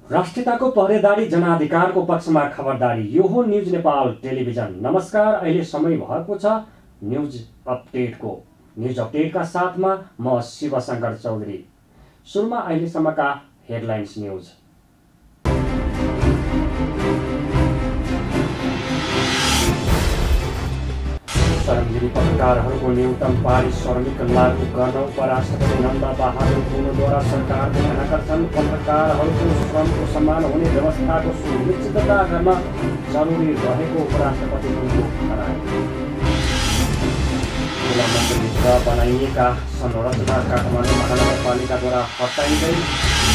राष्ट्रियताको पहरेदारी जनअधिकारको पक्षमा खबरदारी। यो हो न्युज नेपाल टेलिभिजन। नमस्कार, अहिले समय भएको छ न्युज अपडेटको। न्युज अपडेटका साथमा म शिवशंकर चौधरी। सुरुमा अहिलेसम्मका हेडलाइन्स न्युज। श्रमजीवी पत्रकारहरूको न्यूनतम पारिश्रमिक लागू गर्न उपराष्ट्रपति नन्द बहादुर पुनद्वारा सरकारको ध्यानाकर्षण। पत्रकारहरूको श्रमको सम्मान हुने व्यवस्थाको सुनिश्चितता गर्न जरुरी रहेको उपराष्ट्रपति पुनको भनाइ। खुला मन्दिरभित्र बनाइएका संरचना काठमाडौँ महानगरपालिकाद्वारा हटाइँदै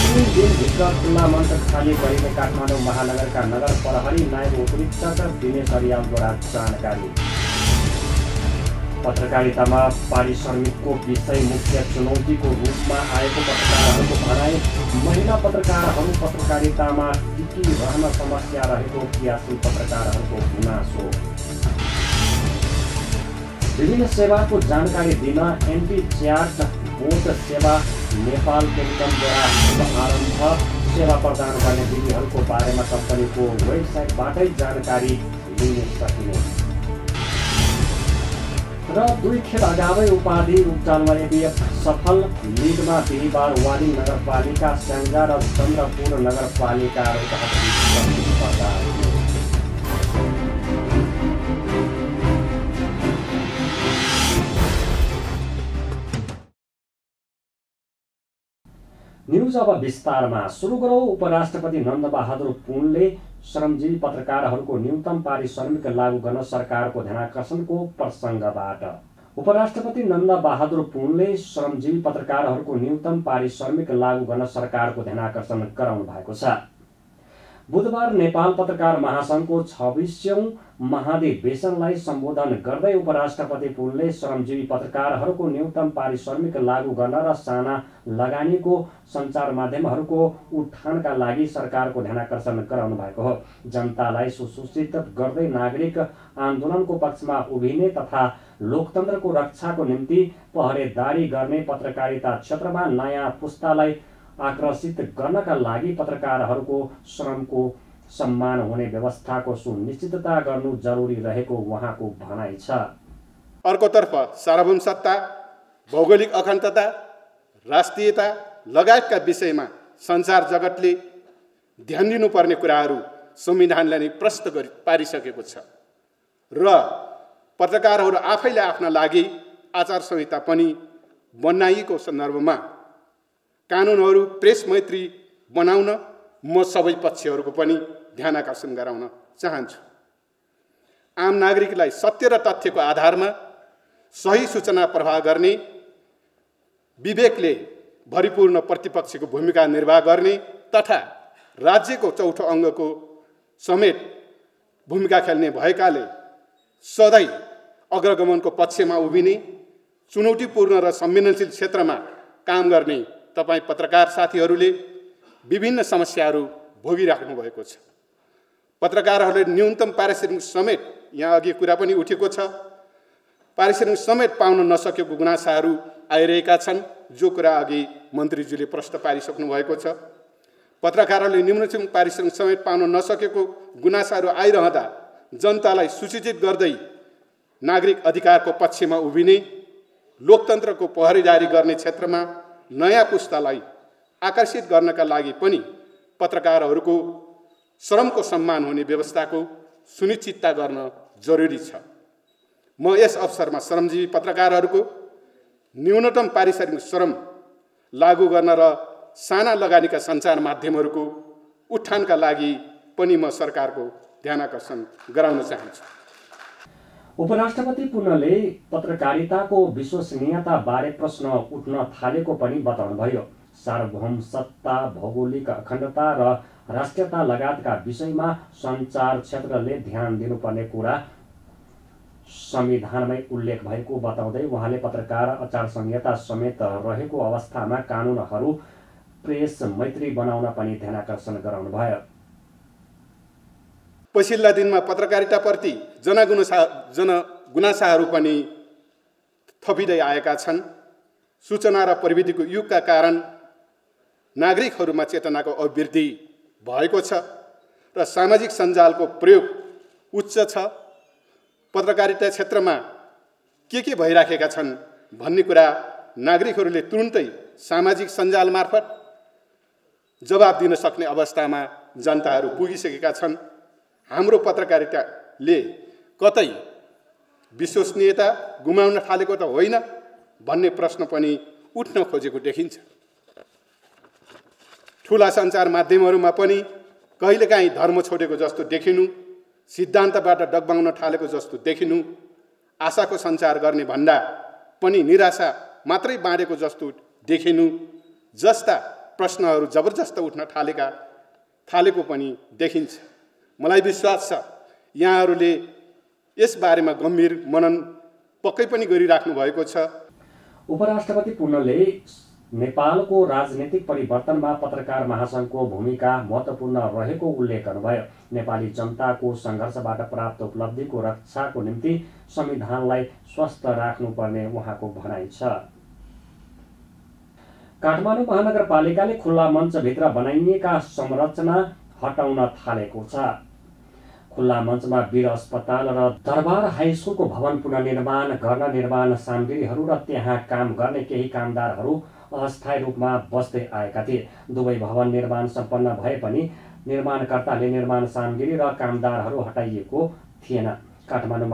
3 दिनभित्र खुला मञ्च खाली गरिने काठमाडौँ महानगरका नगर प्रहरी नायब उपरीक्षक दिनेश अर्यालद्वारा जानकारी। पत्रकारितामा पारिश्रमिकको विषय मुख्य चुनौतीको रूपमा आएको पत्रकारहरूको भनाइ। महिला पत्रकारहरू पत्रकारितामा टिकिरहन समस्या रहेको क्रियाशील पत्रकारहरूको गुनासो। विभिन्न सेवाको जानकारी दिन एन्टी च्याट बोट सेवा नेपाल टेलिकमद्वारा शुभारम्भ। सेवा प्रदान गर्ने विधिहरूको बारेमा कम्पनीको वेबसाइटबाटै जानकारी लिन सकिने र 2 खेल अगावै उपाधि उपचारमा एबिएफ सफल। लिगमा बिहिबार वालिङ नगरपालिका, स्याङ्जा र चन्द्रपुर नगरपालिका प्रतिस्पर्धा। न्युज अब विस्तारमा। सुरु गरौँ उपराष्ट्रपति नन्द बहादुर पुनले श्रमजीवी पत्रकारहरूको न्यूनतम पारिश्रमिक लागू गर्न सरकारको ध्यानाकर्षणको प्रसङ्गबाट। उपराष्ट्रपति नन्द बहादुर पुनले श्रमजीवी पत्रकारहरूको न्यूनतम पारिश्रमिक लागू गर्न सरकारको ध्यानाकर्षण गराउनु भएको छ। बुधबार नेपाल पत्रकार महासङ्घको 26औं महाधिवेशनलाई सम्बोधन गर्दै उपराष्ट्रपति पुनले श्रमजीवी पत्रकारहरूको न्यूनतम पारिश्रमिक लागू गर्न र साना लगानीको सञ्चार माध्यमहरूको उत्थानका लागि सरकारको ध्यानाकर्षण गराउनु भएको हो। जनतालाई सुसूचित गर्दै नागरिक आन्दोलनको पक्षमा उभिने तथा लोकतन्त्रको रक्षाको निम्ति पहरेदारी गर्ने पत्रकारिता क्षेत्रमा नयाँ पुस्तालाई आकर्षित गर्नका लागि पत्रकारहरूको श्रमको सम्मान हुने व्यवस्थाको सुनिश्चितता गर्नु जरुरी रहेको उहाँको भनाइ छ। अर्कोतर्फ सार्वभौम सत्ता, भौगोलिक अखण्डता, राष्ट्रियता लगायतका विषयमा सञ्चार जगतले ध्यान दिनुपर्ने कुराहरू संविधानले नै प्रष्ट पारिसकेको छ र पत्रकारहरू आफैले आफ्ना लागि आचार संहिता पनि बनाइएको सन्दर्भमा कानुनहरू प्रेस मैत्री बनाउन म सबै पक्षहरूको पनि ध्यान आकर्षण गराउन चाहन्छु। आम नागरिकलाई सत्य र तथ्यको आधारमा सही सूचना प्रवाह गर्ने, विवेकले भरिपूर्ण प्रतिपक्षको भूमिका निर्वाह गर्ने तथा राज्यको चौथो अङ्गको समेत भूमिका खेल्ने भएकाले सधैँ अग्रगमनको पक्षमा उभिने, चुनौतीपूर्ण र संवेदनशील क्षेत्रमा काम गर्ने तपाईँ पत्रकार साथीहरूले विभिन्न समस्याहरू भोगिराख्नु भएको छ। पत्रकारहरूले न्यूनतम पारिश्रमिक समेत, यहाँ अघि कुरा पनि उठेको छ, पारिश्रमिक समेत पाउन नसकेको गुनासाहरू आइरहेका छन्, जो कुरा अघि मन्त्रीज्यूले प्रश्न पारिसक्नु भएको छ। पत्रकारहरूले न्यूनतम पारिश्रमिक समेत पाउन नसकेको गुनासाहरू आइरहँदा जनतालाई सूचित गर्दै नागरिक अधिकारको पक्षमा उभिने, लोकतन्त्रको पहरेदारी गर्ने क्षेत्रमा नयाँ पुस्तालाई आकर्षित गर्नका लागि पनि पत्रकारहरूको श्रमको सम्मान हुने व्यवस्थाको सुनिश्चितता गर्न जरुरी छ। म यस अवसरमा श्रमजीवी पत्रकारहरूको न्यूनतम पारिश्रमिक श्रम लागू गर्न र साना लगानीका सञ्चार माध्यमहरूको उत्थानका लागि पनि म सरकारको ध्यानाकर्षण गराउन चाहन्छु। उपराष्ट्रपति पुनले पत्रकारिताको विश्वसनीयता बारे प्रश्न उठ्न थालेको पनि बताउनुभयो। सार्वभौम सत्ता, भौगोलिक अखण्डता र राष्ट्रियता लगायतका विषयमा सञ्चार क्षेत्रले ध्यान दिनुपर्ने कुरा संविधानमै उल्लेख भएको बताउँदै उहाँले पत्रकार आचार संहिता समेत रहेको अवस्थामा कानुनहरू प्रेस मैत्री बनाउन पनि ध्यानाकर्षण गराउनुभयो। पछिल्ला दिनमा पत्रकारिताप्रति जनगुनासाहरू पनि थपिँदै आएका छन्। सूचना र प्रविधिको युगका कारण नागरिकहरूमा चेतनाको अभिवृद्धि भएको छ र सामाजिक सञ्जालको प्रयोग उच्च छ। पत्रकारिता क्षेत्रमा के भइराखेका छन् भन्ने कुरा नागरिकहरूले तुरुन्तै सामाजिक सञ्जाल मार्फत जवाब दिन सक्ने अवस्थामा जनताहरू पुगिसकेका छन्। हाम्रो पत्रकारिताले कतै विश्वसनीयता गुमाउन थालेको त होइन भन्ने प्रश्न पनि उठ्न खोजेको देखिन्छ। ठुला सञ्चार माध्यमहरूमा पनि कहिलेकाहीँ धर्म छोडेको जस्तो देखिनु, सिद्धान्तबाट डगबाउन थालेको जस्तो देखिनु, आशाको सञ्चार गर्ने भन्दा पनि निराशा मात्रै बाँडेको जस्तो देखिनु जस्ता प्रश्नहरू जबरजस्त उठ्न थालेको पनि देखिन्छ। मलाई विश्वास छ यहाँहरूले यसबारेमा गम्भीर मनन पक्कै पनि गरिराख्नु भएको छ। उपराष्ट्रपति पुनले नेपालको राजनीतिक परिवर्तनमा पत्रकार महासङ्घको भूमिका महत्त्वपूर्ण रहेको उल्लेख गर्नुभयो। नेपाली जनताको सङ्घर्षबाट प्राप्त उपलब्धिको रक्षाको निम्ति संविधानलाई स्वस्थ राख्नुपर्ने उहाँको भनाइ छ। काठमाडौँ महानगरपालिकाले खुल्ला मञ्चभित्र बनाइएका संरचना हटाउन थालेको छ। खुल्ला मञ्चमा वीर अस्पताल र दरबार हाई स्कुलको भवन पुनर्निर्माण गर्न निर्माण सामग्रीहरू र त्यहाँ काम गर्ने केही कामदारहरू अस्थायी रूपमा बस्दै आएका थिए। दुवै भवन निर्माण सम्पन्न भए पनि निर्माणकर्ताले निर्माण सामग्री र कामदारहरू हटाइएको थिएन। काठमाडौँ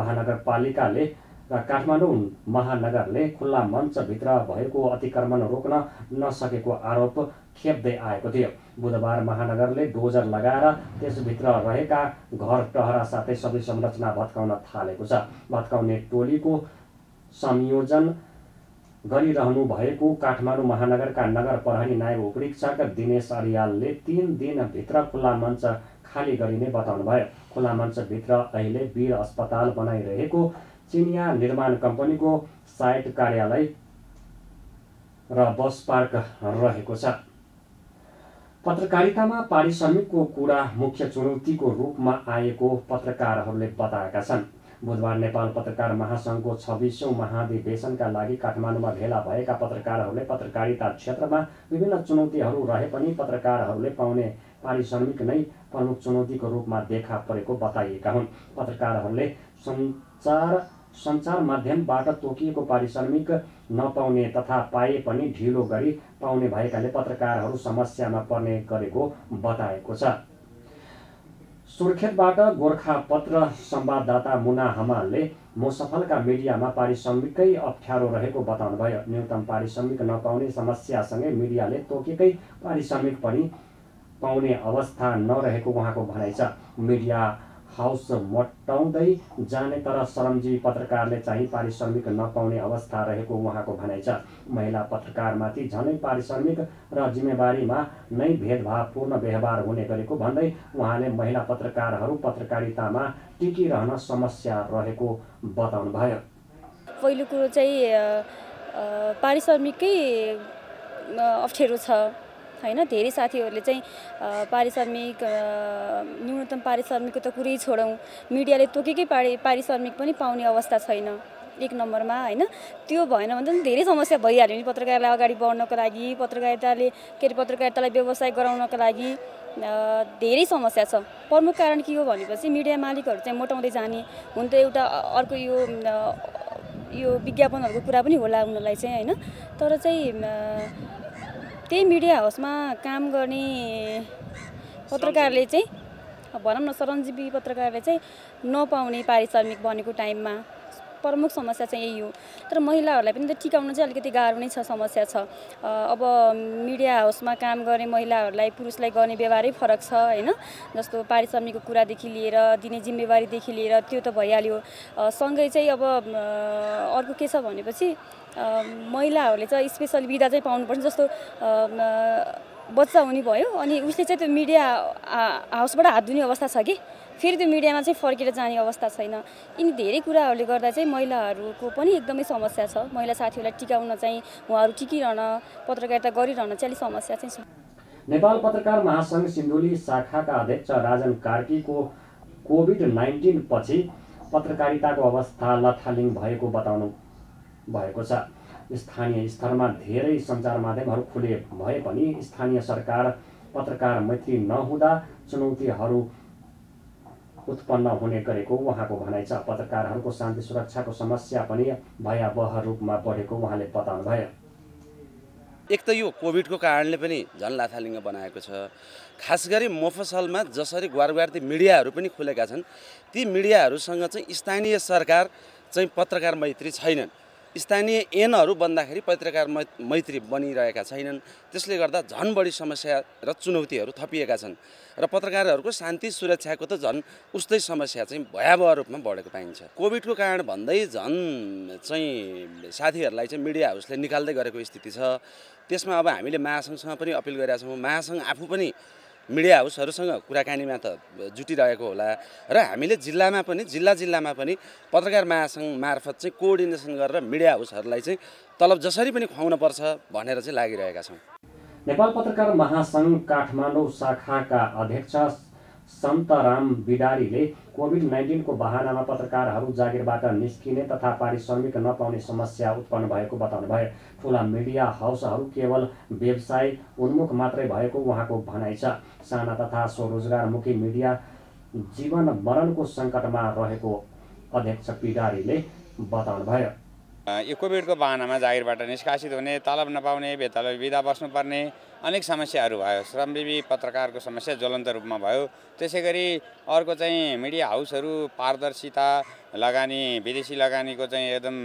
महानगरले खुल्ला मञ्चभित्र भएको अतिक्रमण रोक्न नसकेको आरोप खेप्दै आएको थियो। बुधबार महानगरले डोजर लगाएर त्यसभित्र रहेका घर टहरा साथै सबै संरचना भत्काउन थालेको छ। भत्काउने टोलीको संयोजन गरिरहनु भएको काठमाडौँ महानगरका नगर प्रहरी नायब उपरीक्षक दिनेश अरियालले 3 दिनभित्र खुल्ला मञ्च खाली गरिने बताउनुभयो। खुल्ला मञ्चभित्र अहिले वीर अस्पताल बनाइरहेको चिनिया निर्माण कम्पनीको साइट, कार्यालय र बस पार्क रहेको छ। पत्रकारितामा पारिश्रमिकको कुरा मुख्य चुनौतीको रूपमा आएको पत्रकारहरूले बताएका छन्। बुधबार नेपाल पत्रकार महासङ्घको 26औं महाधिवेशनका लागि काठमाडौँमा भेला भएका पत्रकारहरूले पत्रकारिता क्षेत्रमा विभिन्न चुनौतीहरू रहे पनि पत्रकारहरूले पाउने पारिश्रमिक नै प्रमुख चुनौतीको रूपमा देखा परेको बताइएका हुन्। पत्रकारहरूले सञ्चार माध्यमबाट तोकिएको पारिश्रमिक नपाउने तथा पाए पनि ढिलो गरी पाउने भएकाले पत्रकारहरू समस्यामा पर्ने गरेको बताएको छ। सुर्खेतबाट गोरखापत्र संवाददाता मुना हमालले मोसफलका मिडियामा पारिश्रमिकै अप्ठ्यारो रहेको बताउनुभयो। न्यूनतम पारिश्रमिक नपाउने समस्यासँगै मिडियाले तोकेकै पारिश्रमिक पनि पाउने अवस्था नरहेको उहाँको भनाइ छ। मिडिया हाउस मटाउँदै जाने तर श्रमजीवी पत्रकारले चाहिँ पारिश्रमिक नपाउने अवस्था रहेको उहाँको भनाइ छ। महिला पत्रकारमाथि झनै पारिश्रमिक र जिम्मेवारीमा नै भेदभावपूर्ण व्यवहार हुने गरेको भन्दै उहाँले महिला पत्रकारहरू पत्रकारितामा टिकिरहन समस्या रहेको बताउनुभयो। पहिलो कुरो चाहिँ पारिश्रमिकै अप्ठ्यारो छ हैन। धेरै साथीहरूले चाहिँ पारिश्रमिक न्यूनतम पारिश्रमिकको त कुरै छोडौँ, मिडियाले तोकेकै पारिश्रमिक पनि पाउने अवस्था छैन एक नम्बरमा हैन। त्यो भएन भने त धेरै समस्या भइहाल्यो नि पत्रकारलाई अगाडि बढ्नको लागि, पत्रकारितालाई व्यवसाय गराउनको लागि धेरै समस्या छ। प्रमुख कारण के हो भनेपछि मिडिया मालिकहरू चाहिँ मोटाउँदै जाने हुन त एउटा अर्को यो विज्ञापनहरूको कुरा पनि होला उनीहरूलाई चाहिँ हैन। तर चाहिँ त्यही मिडिया हाउसमा काम गर्ने पत्रकारले चाहिँ भनौँ न श्रमजीवी पत्रकारले चाहिँ नपाउने पारिश्रमिक बनेको टाइममा प्रमुख समस्या चाहिँ यही हो। तर महिलाहरूलाई पनि त टिकाउन चाहिँ अलिकति गाह्रो नै छ, समस्या छ। अब मिडिया हाउसमा काम गर्ने महिलाहरूलाई पुरुषलाई गर्ने व्यवहारै फरक छ हैन। जस्तो पारिश्रमिकको कुरादेखि लिएर दिने जिम्मेवारीदेखि लिएर त्यो त भइहाल्यो। सँगै चाहिँ अब अर्को के छ भनेपछि महिलाहरूले चाहिँ स्पेसली बिदा चाहिँ पाउनुपर्छ। जस्तो बच्चा हुने भयो अनि उसले चाहिँ त्यो मिडिया हाउसबाट हात धुने अवस्था छ कि फेरि त्यो मिडियामा चाहिँ फर्केर जाने अवस्था छैन। यिनी धेरै कुराहरूले गर्दा चाहिँ महिलाहरूको पनि एकदमै समस्या छ। महिला साथीहरूलाई टिकाउन चाहिँ उहाँहरू टिकिरहन पत्रकारिता गरिरहन चाहिँ अलिक समस्या चाहिँ छ। नेपाल पत्रकार महासङ्घ सिन्धुली शाखाका अध्यक्ष राजन कार्कीको कोभिड-19 पछि पत्रकारिताको अवस्था लथालिङ भएको बताउनु भएको छ। स्थानीय स्तरमा धेरै सञ्चार माध्यमहरू खुले भए पनि स्थानीय सरकार पत्रकार मैत्री नहुँदा चुनौतीहरू उत्पन्न हुने गरेको उहाँको भनाइ छ। पत्रकारहरूको शान्ति सुरक्षाको समस्या पनि भयावह रूपमा बढेको उहाँले बताउनुभयो। एक त यो कोभिडको कारणले पनि झन् लाथालिङ्ग बनाएको छ। खास गरी मफसलमा जसरी ग्वारग्वार्ती मिडियाहरू पनि खुलेका छन्, ती मिडियाहरूसँग चाहिँ स्थानीय सरकार चाहिँ पत्रकार मैत्री छैनन्। स्थानीय ऐनहरू बन्दाखेरि पत्रकार मैत्री बनिरहेका छैनन्। त्यसले गर्दा झन् बढी समस्या र चुनौतीहरू थपिएका छन् र पत्रकारहरूको शान्ति सुरक्षाको त झन् उस्तै समस्या चाहिँ भयावह रूपमा बढेको पाइन्छ। कोभिडको कारण भन्दै झन् चाहिँ साथीहरूलाई चाहिँ मिडिया हाउसले निकाल्दै गरेको स्थिति छ। त्यसमा अब हामीले महासङ्घसँग पनि अपिल गरिरहेका छौँ। महासङ्घ आफू पनि मिडिया हाउसहरूसँग कुराकानीमा त जुटिरहेको होला र हामीले जिल्लामा पनि पत्रकार महासङ्घ मार्फत चाहिँ कोअर्डिनेसन गरेर मिडिया हाउसहरूलाई चाहिँ तलब जसरी पनि खुवाउनुपर्छ भनेर चाहिँ लागिरहेका छौँ। नेपाल पत्रकार महासङ्घ काठमाडौँ शाखाका अध्यक्ष सन्तराम बिडारीले कोभिड-19 को बहानामा पत्रकारहरू जागिरबाट निस्किने तथा पारिश्रमिक नपाउने समस्या उत्पन्न भएको बताउनुभयो। ठूला मिडिया हाउसहरू केवल व्यवसाय उन्मुख मात्रै भएको उहाँको भनाइ छ। साना तथा स्वरोजगारमुखी मिडिया जीवन मरणको सङ्कटमा रहेको अध्यक्ष बिडारीले बताउनुभयो। यो कोभिडको बहानामा जागिरबाट निष्कासित हुने, तलब नपाउने, बेतलब बिदा बस्नुपर्ने अनेक समस्याहरू भयो। श्रमजीवी पत्रकारको समस्या ज्वलन्त रूपमा भयो। त्यसै गरी अर्को चाहिँ मिडिया हाउसहरू पारदर्शिता लगानी, विदेशी लगानीको चाहिँ एकदम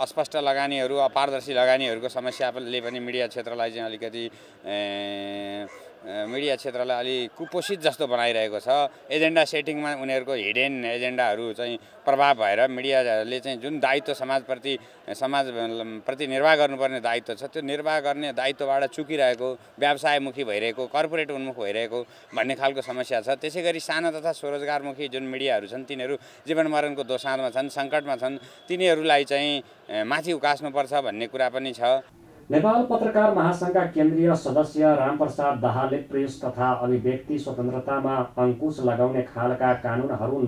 अस्पष्ट लगानीहरू, अपारदर्शी लगानीहरूको समस्याले पनि मिडिया क्षेत्रलाई चाहिँ अलिकति मिडिया क्षेत्रलाई अलि कुपोषित जस्तो बनाइरहेको छ। एजेन्डा सेटिङमा उनीहरूको हिडेन एजेन्डाहरू चाहिँ प्रभाव भएर मिडियाले चाहिँ जुन दायित्व समाजप्रति निर्वाह गर्नुपर्ने दायित्व छ, त्यो निर्वाह गर्ने दायित्वबाट चुकिरहेको, व्यवसायमुखी भइरहेको, कर्पोरेट उन्मुख भइरहेको भन्ने खालको समस्या छ। त्यसै गरी साना तथा स्वरोजगारमुखी जुन मिडियाहरू छन् तिनीहरू जीवन मरणको दोसाँधमा छन्, सङ्कटमा छन्। तिनीहरूलाई चाहिँ माथि उकास्नुपर्छ भन्ने कुरा पनि छ। नेपाल पत्रकार महासङ्घका केन्द्रीय सदस्य रामप्रसाद दाहालले प्रेस तथा अभिव्यक्ति स्वतन्त्रतामा अङ्कुश लगाउने खालका कानुनहरू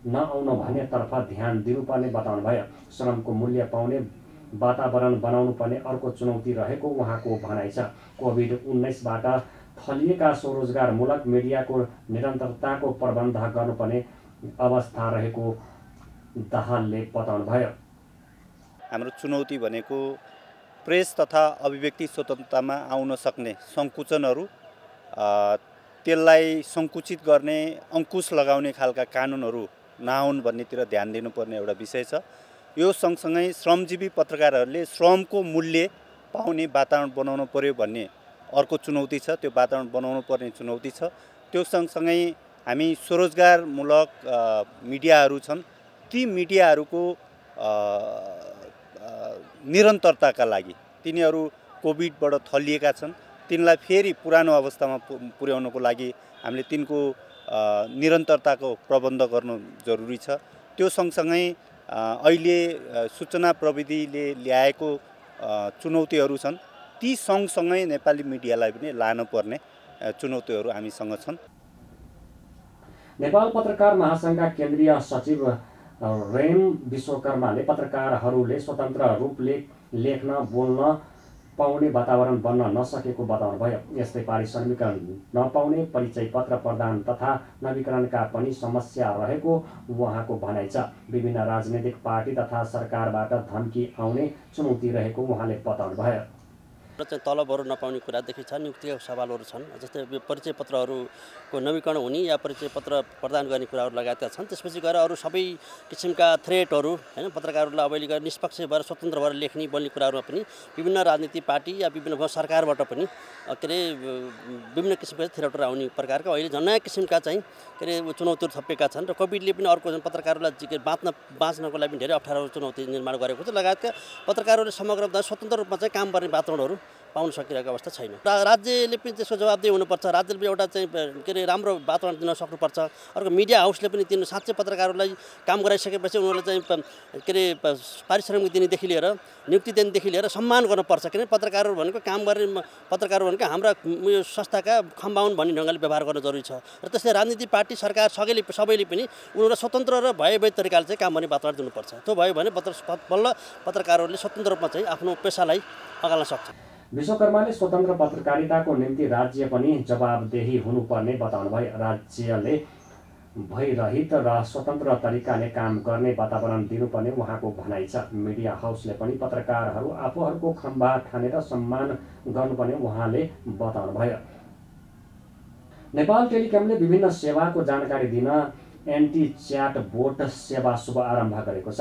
नआउन भन्नेतर्फ ध्यान दिनुपर्ने बताउनुभयो। श्रमको मूल्य पाउने वातावरण बनाउनु पर्ने अर्को चुनौती रहेको उहाँको भनाइ छ। कोभिड-19बाट थलिएका स्वरोजगारमूलक मिडियाको निरन्तरताको प्रबन्ध गर्नुपर्ने अवस्था रहेको दाहालले बताउनुभयो। हाम्रो चुनौती भनेको प्रेस तथा अभिव्यक्ति स्वतन्त्रतामा आउन सक्ने सङ्कुचनहरू, त्यसलाई सङ्कुचित गर्ने, अङ्कुश लगाउने खालका कानुनहरू नआउन् भन्नेतिर ध्यान दिनुपर्ने एउटा विषय छ। यो सँगसँगै श्रमजीवी पत्रकारहरूले श्रमको मूल्य पाउने वातावरण बनाउनु पर्यो भन्ने अर्को चुनौती छ। त्यो वातावरण बनाउनु पर्ने चुनौती छ। त्यो सँगसँगै हामी स्वरोजगारमूलक मिडियाहरू छन्, ती मिडियाहरूको निरन्तरताका लागि तिनीहरू कोभिडबाट थलिएका छन्, तिनलाई फेरि पुरानो अवस्थामा पुर्याउनको लागि हामीले तिनको निरन्तरताको प्रबन्ध गर्नु जरुरी छ। त्यो सँगसँगै अहिले सूचना प्रविधिले ल्याएको चुनौतीहरू छन्, ती सँगसँगै नेपाली मिडियालाई पनि लानुपर्ने चुनौतीहरू हामीसँग छन्। नेपाल पत्रकार महासङ्घका केन्द्रीय सचिव रेम विश्वकर्माले पत्रकारहरूले स्वतन्त्र रूपले लेख्न बोल्न पाउने वातावरण बन्न नसकेको बताउनुभयो। यस्तै पारिश्रमिक नपाउने, परिचय पत्र प्रदान तथा नवीकरणका पनि समस्या रहेको उहाँको भनाइ छ। विभिन्न राजनैतिक पार्टी तथा सरकारबाट धम्की आउने चुनौती रहेको उहाँले बताउनुभयो। चाहिँ तलबहरू नपाउने कुरादेखि छ, नियुक्तिका सवालहरू छन्। जस्तै परिचय पत्रहरूको नवीकरण हुने या परिचय पत्र प्रदान गर्ने कुराहरू लगायतका छन्। त्यसपछि गएर अरू सबै किसिमका थ्रेटहरू हैन, पत्रकारहरूलाई अहिले गएर निष्पक्ष भएर स्वतन्त्र भएर लेख्ने बोल्ने कुराहरूमा पनि विभिन्न राजनीतिक पार्टी या विभिन्न सरकारबाट पनि के अरे विभिन्न किसिमका थ्रेटहरू आउने प्रकारका अहिले नयाँ किसिमका चाहिँ के अरे चुनौतीहरू थपिएका छन्। र कोभिडले पनि अर्को पत्रकारहरूलाई बाँच्नको लागि धेरै अप्ठ्यारो चुनौती निर्माण गरेको छ। लगायतका पत्रकारहरूले समग्र स्वतन्त्र रूपमा चाहिँ काम गर्ने वातावरणहरू पाउन सकिरहेको अवस्था छैन। राज्यले पनि त्यसको जवाबदेही हुनुपर्छ। राज्यले पनि एउटा चाहिँ के अरे राम्रो वातावरण दिन सक्नुपर्छ। अर्को मिडिया हाउसले पनि तिनीहरू साँच्चै पत्रकारहरूलाई काम गराइसकेपछि उनीहरूलाई चाहिँ के अरे पारिश्रमिक दिनेदेखि लिएर नियुक्ति दिनेदेखि लिएर सम्मान गर्नुपर्छ। किनभने पत्रकारहरू भनेको काम गर्ने पत्रकारहरू भनेको हाम्रा यो संस्थाका खम्बाउन भन्ने ढङ्गले व्यवहार गर्न जरुरी छ। र त्यसले राजनीतिक पार्टी सरकार सबैले पनि उनीहरूलाई स्वतन्त्र र भयभीत तरिकाले चाहिँ काम गर्ने वातावरण दिनुपर्छ। त्यो भयो भने बल्ल पत्रकारहरूले स्वतन्त्र रूपमा चाहिँ आफ्नो पेसालाई अगाल्न सक्छ। विश्वकर्माले स्वतन्त्र पत्रकारिताको निम्ति राज्य पनि जवाबदेही हुनुपर्ने बताउनुभयो। राज्यले भयरहित र स्वतन्त्र तरिकाले काम गर्ने वातावरण दिनुपर्ने उहाँको भनाइ छ। मिडिया हाउसले पनि पत्रकारहरू आफूहरूको खम्बा ठानेर सम्मान गर्नुपर्ने उहाँले बताउनुभयो। नेपाल टेलिकमले विभिन्न सेवाको जानकारी दिन एन्टी च्याट बोट सेवा शुभारम्भ गरेको छ।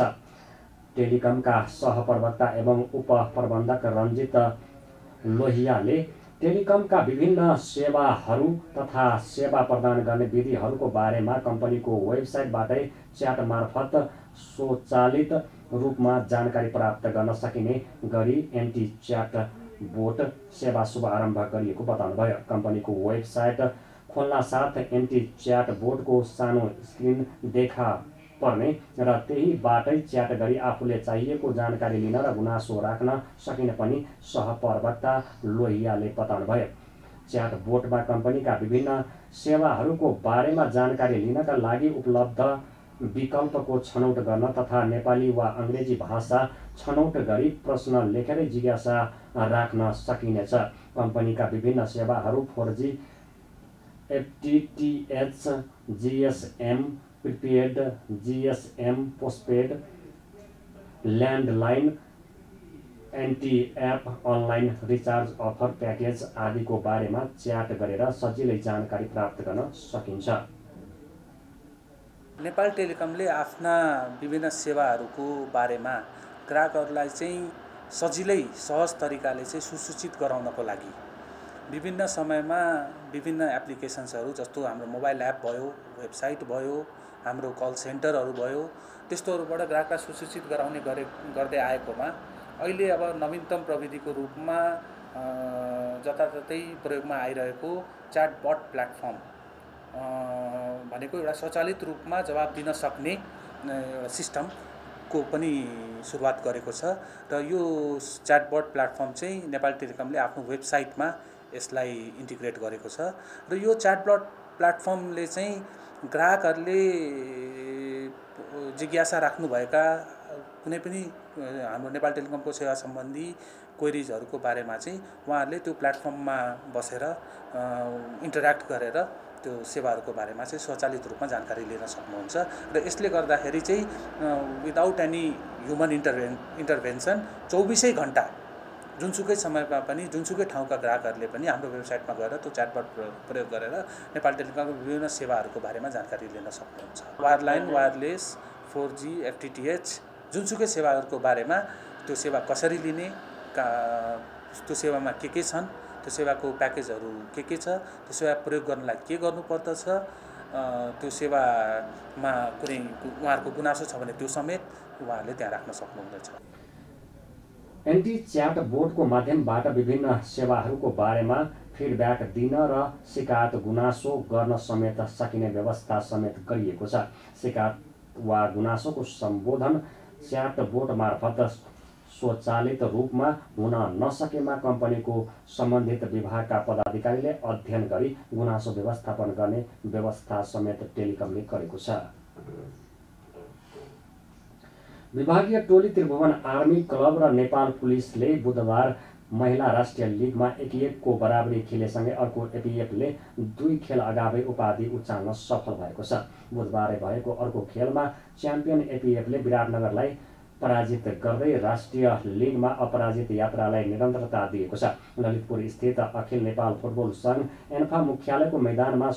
टेलिकमका सहप्रवक्ता एवं उपप्रबन्धक रञ्जित लोहियाले टेलिकमका विभिन्न सेवाहरू तथा सेवा प्रदान गर्ने विधिहरूको बारेमा कम्पनीको वेबसाइटबाटै च्याट मार्फत स्वचालित रूपमा जानकारी प्राप्त गर्न सकिने गरी एन्टी च्याट बोट सेवा शुभारम्भ गरिएको बताउनुभयो। कम्पनीको वेबसाइट खोल्न साथ एन्टी च्याट बोटको सानो स्क्रिन देखा पर्ने र त्यहीबाटै च्याट गरी आफूले चाहिएको जानकारी लिन र गुनासो राख्न सकिने पनि सहप्रवक्ता लोहियाले बताउनुभयो। च्याट बोटमा कम्पनीका विभिन्न सेवाहरूको बारेमा जानकारी लिनका लागि उपलब्ध विकल्पको छनौट गर्न तथा नेपाली वा अङ्ग्रेजी भाषा छनौट गरी प्रश्न लेखेरै जिज्ञासा राख्न सकिनेछ। कम्पनीका विभिन्न सेवाहरू 4G, FTTH, GSM, prepaid, GSM, postpaid, landline, anti-app, online recharge offer package आदिको बारेमा च्याट गरेर सजिलै जानकारी प्राप्त गर्न सकिन्छ। नेपाल टेलिकमले आफ्ना विभिन्न सेवाहरूको बारेमा ग्राहकहरूलाई चाहिँ सजिलै सहज तरिकाले चाहिँ सुसूचित गराउनको लागि विभिन्न समयमा विभिन्न एप्लिकेसन्सहरू जस्तो हाम्रो मोबाइल एप भयो, वेबसाइट भयो, हाम्रो कल सेन्टरहरू भयो, त्यस्तोहरूबाट ग्राहकलाई सुसूचित गराउने गर्दै आएकोमा अहिले अब नवीनतम प्रविधिको रूपमा जताततै प्रयोगमा आइरहेको च्याटबट प्लेटफर्म भनेको एउटा स्वचालित रूपमा जवाब दिन सक्ने एउटा सिस्टमको पनि सुरुवात गरेको छ र यो च्याटबट प्लेटफर्म चाहिँ नेपाल टेलिकमले आफ्नो वेबसाइटमा यसलाई इन्टिग्रेट गरेको छ र यो च्याटबट प्लेटफर्मले चाहिँ ग्राहकहरूले जिज्ञासा राख्नुभएका कुनै पनि हाम्रो नेपाल टेलिकमको सेवा सम्बन्धी क्वेरिजहरूको बारेमा चाहिँ उहाँहरूले त्यो प्लेटफर्ममा बसेर इन्टरेक्ट गरेर त्यो सेवाहरूको बारेमा चाहिँ स्वचालित रूपमा जानकारी लिन सक्नुहुन्छ र यसले गर्दाखेरि चाहिँ विदाउट एनी ह्युमन इन्टरभेन्सन 24 घण्टा जुनसुकै समयमा पनि जुनसुकै ठाउँका ग्राहकहरूले पनि हाम्रो वेबसाइटमा गएर त्यो च्याटबट प्रयोग गरेर नेपाल टेलिकमको विभिन्न सेवाहरूको बारेमा जानकारी लिन सक्नुहुन्छ। वायरलाइन, वायरलेस, 4G, FTTH जुनसुकै सेवाहरूको बारेमा त्यो सेवा कसरी लिने, त्यो सेवामा के छन्, त्यो सेवाको प्याकेजहरू के छ, त्यो सेवा प्रयोग गर्नलाई के गर्नुपर्दछ, त्यो सेवामा कुनै उहाँहरूको गुनासो छ भने त्यो समेत उहाँहरूले त्यहाँ राख्न सक्नुहुनेछ। एन्टी च्याट बोटको माध्यमबाट विभिन्न सेवाहरूको बारेमा फिडब्याक दिन र शिकायत गुनासो गर्न समेत सकिने व्यवस्था समेत गरिएको छ। शिकायत वा गुनासोको सम्बोधन च्याट बोट मार्फत स्वचालित रूपमा हुन नसकेमा कम्पनीको सम्बन्धित विभागका पदाधिकारीले अध्ययन गरी गुनासो व्यवस्थापन गर्ने व्यवस्था समेत टेलिकमले गरेको छ। विभागीय टोली त्रिभुवन आर्मी क्लब र नेपाल पुलिसले बुधबार महिला राष्ट्रिय लिगमा 1-1 को बराबरी खेलेसँगै अर्को एपिएफले 2 खेल अगावै उपाधि उचाल्न सफल भएको छ। बुधबार भएको अर्को खेलमा च्याम्पियन एपिएफले विराटनगरलाई पराजित गर्दै राष्ट्रिय लिगमा अपराजित यात्रालाई निरन्तरता दिएको छ। ललितपुर स्थित अखिल नेपाल फुटबल सङ्घ एन्फा मुख्यालयको मैदानमा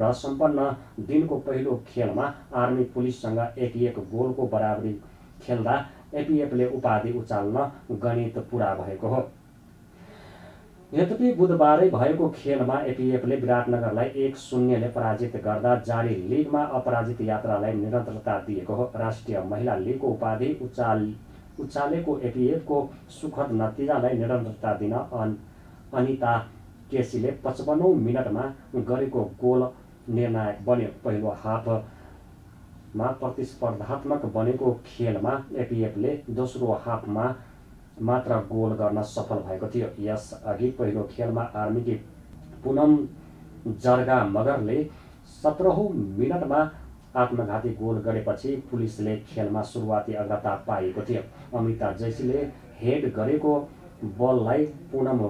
सम्पन्न दिनको पहिलो खेलमा आर्मी पुलिससँग 1-1 गोलको बराबरी खेल्दा एपिएफले उपाधि उचाल्न गणित पूरा भएको हो। यद्यपि बुधबारै भएको खेलमा एपिएफले विराटनगरलाई 1-0ले पराजित गर्दा जारी लिगमा अपराजित यात्रालाई निरन्तरता दिएको हो। राष्ट्रिय महिला लिगको उपाधि उचालेको एपिएफको सुखद नतिजालाई निरन्तरता दिन अनिता केसीले 55औं मिनटमा गरेको गोल निर्णायक बन्यो। पहिलो हाफमा प्रतिस्पर्धात्मक बनेको खेलमा एपिएफले दोस्रो हाफमा मात्र गोल गर्न सफल भएको थियो। यसअघि पहिलो खेलमा आर्मीकी पुनम जर्गा मगरले 17औं मिनटमा आत्मघाती गोल गरेपछि पुलिसले खेलमा सुरुवाती अग्रता पाएको थियो। अमृता जैसीले हेड गरेको बललाई पुनः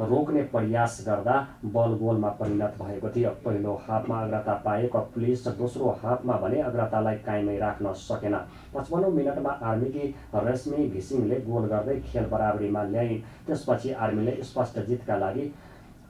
रोक्ने प्रयास गर्दा बल गोलमा परिणत भएको थियो। पहिलो हाफमा अग्रता पाएको पुलिस दोस्रो हाफमा भने अग्रतालाई कायमै राख्न सकेन। 55औं मिनटमा आर्मीकी रश्मि घिसिङले गोल गर्दै खेल बराबरीमा ल्याइन्। त्यसपछि आर्मीले स्पष्ट जितका लागि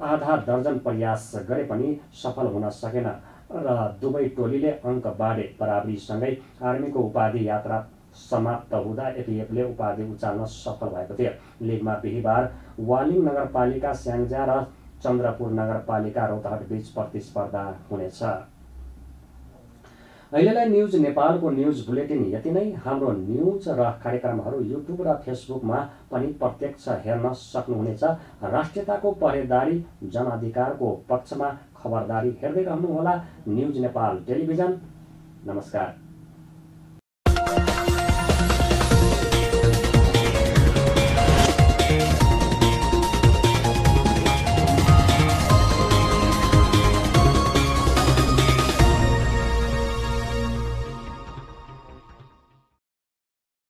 आधा दर्जन प्रयास गरे पनि सफल हुन सकेन र दुवै टोलीले अङ्क बाँडे। बराबरीसँगै आर्मीको उपाधि यात्रा समाप्त हुँदा एपिएफले उपाधि उचाल्न सफल भएको थियो। लिगमा बिहिबार वालिङ नगरपालिका स्याङ्जा र चन्द्रपुर नगरपालिका रौतहट बीच प्रतिस्पर्धा हुनेछ। अहिलेलाई न्युज नेपालको न्युज बुलेटिन यति नै। हाम्रो न्युज र कार्यक्रमहरू युट्युब र फेसबुकमा पनि प्रत्यक्ष हेर्न सक्नुहुनेछ। राष्ट्रियताको पहरेदारी जनअधिकारको पक्षमा खबरदारी हेर्दै रहनुहोला न्युज नेपाल टेलिभिजन। नमस्कार।